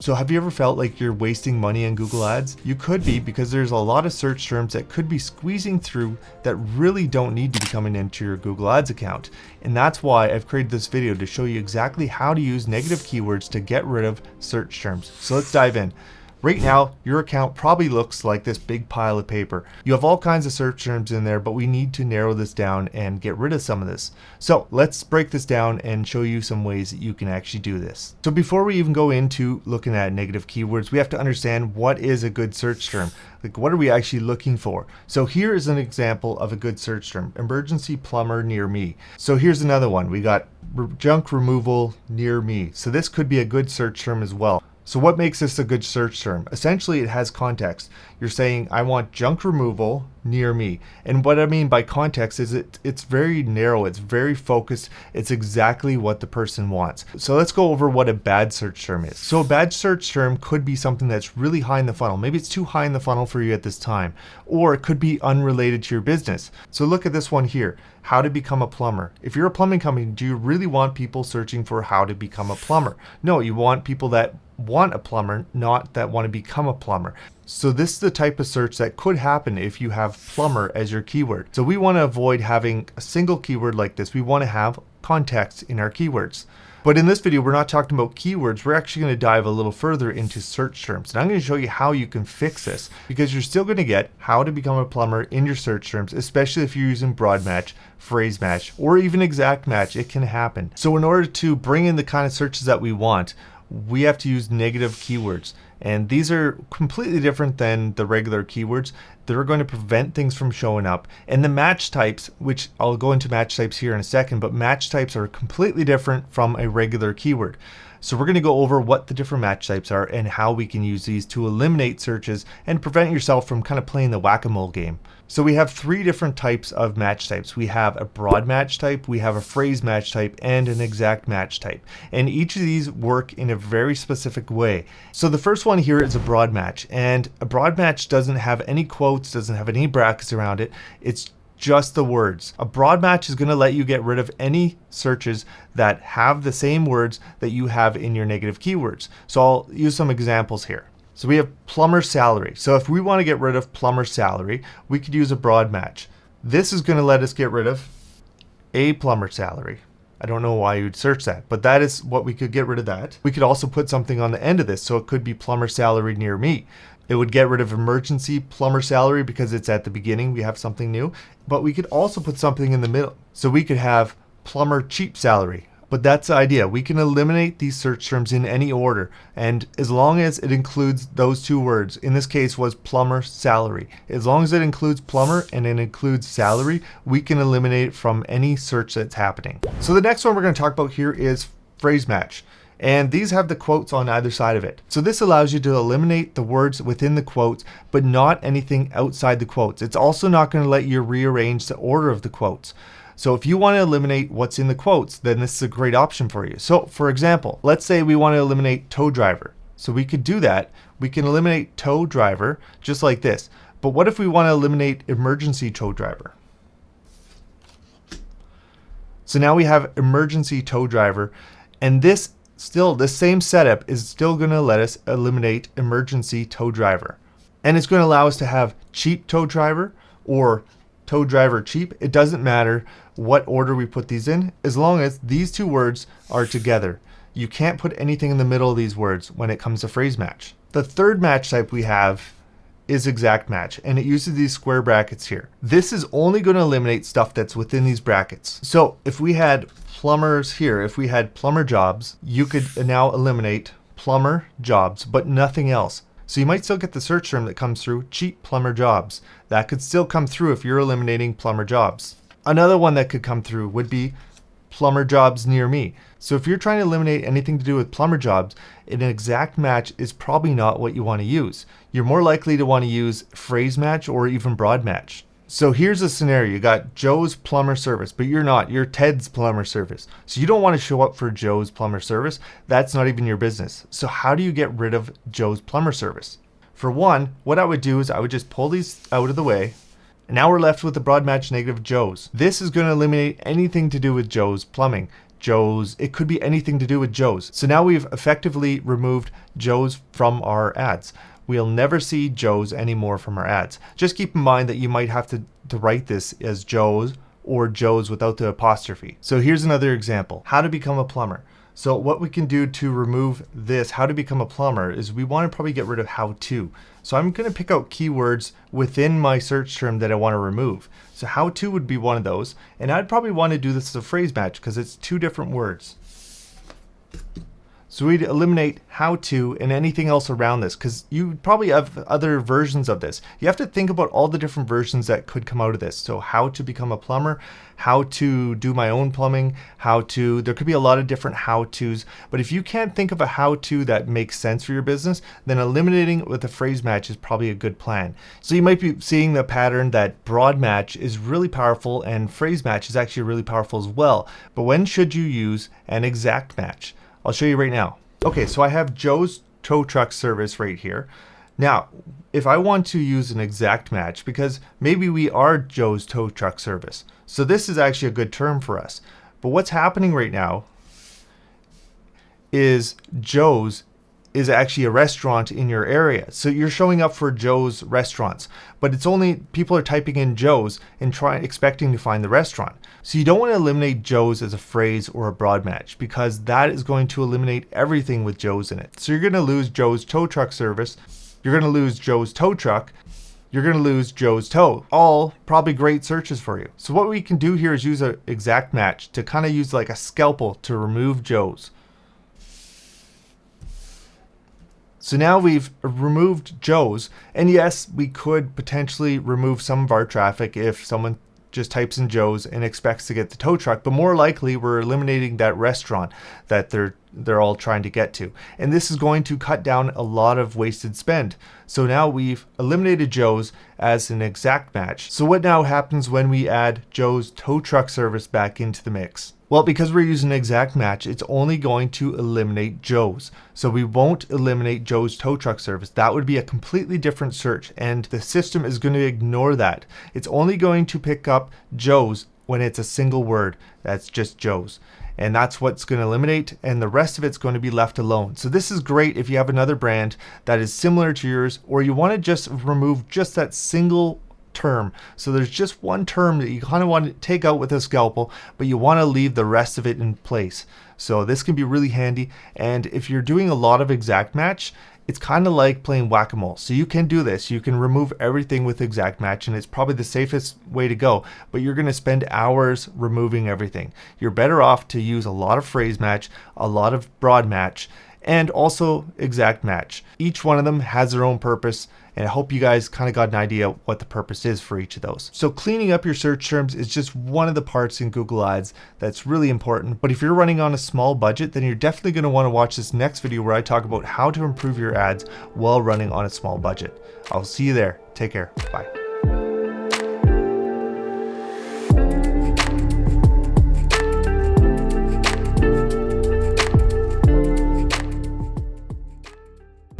So have you ever felt like you're wasting money on Google Ads? You could be, because there's a lot of search terms that could be squeezing through that really don't need to be coming into your Google Ads account. And that's why I've created this video to show you exactly how to use negative keywords to get rid of search terms. So let's dive in. Right now, your account probably looks like this big pile of paper. You have all kinds of search terms in there, but we need to narrow this down and get rid of some of this. So let's break this down and show you some ways that you can actually do this. So before we even go into looking at negative keywords, we have to understand what is a good search term. Like, what are we actually looking for? So here is an example of a good search term: emergency plumber near me. So here's another one. We got junk removal near me. So this could be a good search term as well. So what makes this a good search term? Essentially, it has context. You're saying, I want junk removal near me. And what I mean by context is it's very narrow, it's very focused, it's exactly what the person wants. So let's go over what a bad search term is. So a bad search term could be something that's really high in the funnel. Maybe it's too high in the funnel for you at this time, or it could be unrelated to your business. So look at this one here, how to become a plumber. If you're a plumbing company, do you really want people searching for how to become a plumber? No, you want people that want a plumber, not that want to become a plumber. So this is the type of search that could happen if you have plumber as your keyword. So we want to avoid having a single keyword like this. We want to have context in our keywords. But in this video, we're not talking about keywords. We're actually going to dive a little further into search terms. And I'm going to show you how you can fix this, because you're still going to get how to become a plumber in your search terms, especially if you're using broad match, phrase match, or even exact match. It can happen. So in order to bring in the kind of searches that we want, we have to use negative keywords. And these are completely different than the regular keywords. They're going to prevent things from showing up. And the match types, which I'll go into match types here in a second, but match types are completely different from a regular keyword. So we're going to go over what the different match types are and how we can use these to eliminate searches and prevent yourself from kind of playing the whack-a-mole game. So we have three different types of match types. We have a broad match type, we have a phrase match type, and an exact match type. And each of these work in a very specific way. So the first one here is a broad match, and a broad match doesn't have any quotes, doesn't have any brackets around it. It's just the words. A broad match is going to let you get rid of any searches that have the same words that you have in your negative keywords. So I'll use some examples here. So we have plumber salary. So if we want to get rid of plumber salary, we could use a broad match. This is going to let us get rid of a plumber salary. I don't know why you'd search that, but that is what we could get rid of that. We could also put something on the end of this. So it could be plumber salary near me. It would get rid of emergency plumber salary because it's at the beginning. We have something new, but we could also put something in the middle. So we could have plumber cheap salary. But that's the idea. We can eliminate these search terms in any order, and as long as it includes those two words, in this case was plumber salary. As long as it includes plumber and it includes salary, we can eliminate it from any search that's happening. So the next one we're going to talk about here is phrase match. And these have the quotes on either side of it. So this allows you to eliminate the words within the quotes, but not anything outside the quotes. It's also not going to let you rearrange the order of the quotes. So if you want to eliminate what's in the quotes, then this is a great option for you. So for example, let's say we want to eliminate tow driver. So we could do that. We can eliminate tow driver just like this. But what if we want to eliminate emergency tow driver? So now we have emergency tow driver, and this still, the same setup is still going to let us eliminate emergency tow driver. And it's going to allow us to have cheap tow driver or tow driver cheap. It doesn't matter what order we put these in, as long as these two words are together. You can't put anything in the middle of these words when it comes to phrase match. The third match type we have is exact match, and it uses these square brackets here. This is only going to eliminate stuff that's within these brackets. So if we had plumbers here, if we had plumber jobs, you could now eliminate plumber jobs, but nothing else. So you might still get the search term that comes through, cheap plumber jobs. That could still come through if you're eliminating plumber jobs. Another one that could come through would be plumber jobs near me. So if you're trying to eliminate anything to do with plumber jobs, an exact match is probably not what you want to use. You're more likely to want to use phrase match or even broad match. So here's a scenario. You got Joe's plumber service, but you're not. You're Ted's plumber service. So you don't want to show up for Joe's plumber service. That's not even your business. So how do you get rid of Joe's plumber service? For one, what I would do is I would just pull these out of the way. And now we're left with the broad match negative Joe's. This is going to eliminate anything to do with Joe's plumbing. Joe's. It could be anything to do with Joe's. So now we've effectively removed Joe's from our ads. We'll never see Joe's anymore from our ads. Just keep in mind that you might have to write this as Joe's or Joe's without the apostrophe. So here's another example. How to become a plumber. So what we can do to remove this, how to become a plumber, is we want to probably get rid of how to. So I'm going to pick out keywords within my search term that I want to remove. So how to would be one of those. And I'd probably want to do this as a phrase match because it's two different words. So we'd eliminate how to and anything else around this, because you probably have other versions of this. You have to think about all the different versions that could come out of this. So how to become a plumber, how to do my own plumbing, there could be a lot of different how-tos. But if you can't think of a how-to that makes sense for your business, then eliminating it with a phrase match is probably a good plan. So you might be seeing the pattern that broad match is really powerful and phrase match is actually really powerful as well. But when should you use an exact match? I'll show you right now. Okay, so I have Joe's tow truck service right here. Now, if I want to use an exact match, because maybe we are Joe's tow truck service, so this is actually a good term for us. But what's happening right now is Joe's is actually a restaurant in your area. So you're showing up for Joe's restaurants, but it's only people are typing in Joe's and expecting to find the restaurant. So you don't want to eliminate Joe's as a phrase or a broad match, because that is going to eliminate everything with Joe's in it. So you're going to lose Joe's tow truck service. You're going to lose Joe's tow truck. You're going to lose Joe's tow. All probably great searches for you. So what we can do here is use an exact match to kind of use like a scalpel to remove Joe's. So now we've removed Joe's, and yes, we could potentially remove some of our traffic if someone just types in Joe's and expects to get the tow truck, but more likely we're eliminating that restaurant that they're all trying to get to. And this is going to cut down a lot of wasted spend. So now we've eliminated Joe's as an exact match. So what now happens when we add Joe's tow truck service back into the mix? Well, because we're using an exact match, it's only going to eliminate Joe's. So we won't eliminate Joe's tow truck service. That would be a completely different search, and the system is going to ignore that. It's only going to pick up Joe's when it's a single word. That's just Joe's. And that's what's going to eliminate, and the rest of it's going to be left alone. So this is great if you have another brand that is similar to yours, or you want to just remove just that single term. So there's just one term that you kind of want to take out with a scalpel, but you want to leave the rest of it in place. So this can be really handy. And if you're doing a lot of exact match, it's kind of like playing whack-a-mole. So you can do this. You can remove everything with exact match, and it's probably the safest way to go, but you're going to spend hours removing everything. You're better off to use a lot of phrase match, a lot of broad match, and also exact match. Each one of them has their own purpose, and I hope you guys kind of got an idea what the purpose is for each of those. So cleaning up your search terms is just one of the parts in Google Ads that's really important. But if you're running on a small budget, then you're definitely going to want to watch this next video where I talk about how to improve your ads while running on a small budget. I'll see you there. Take care. Bye.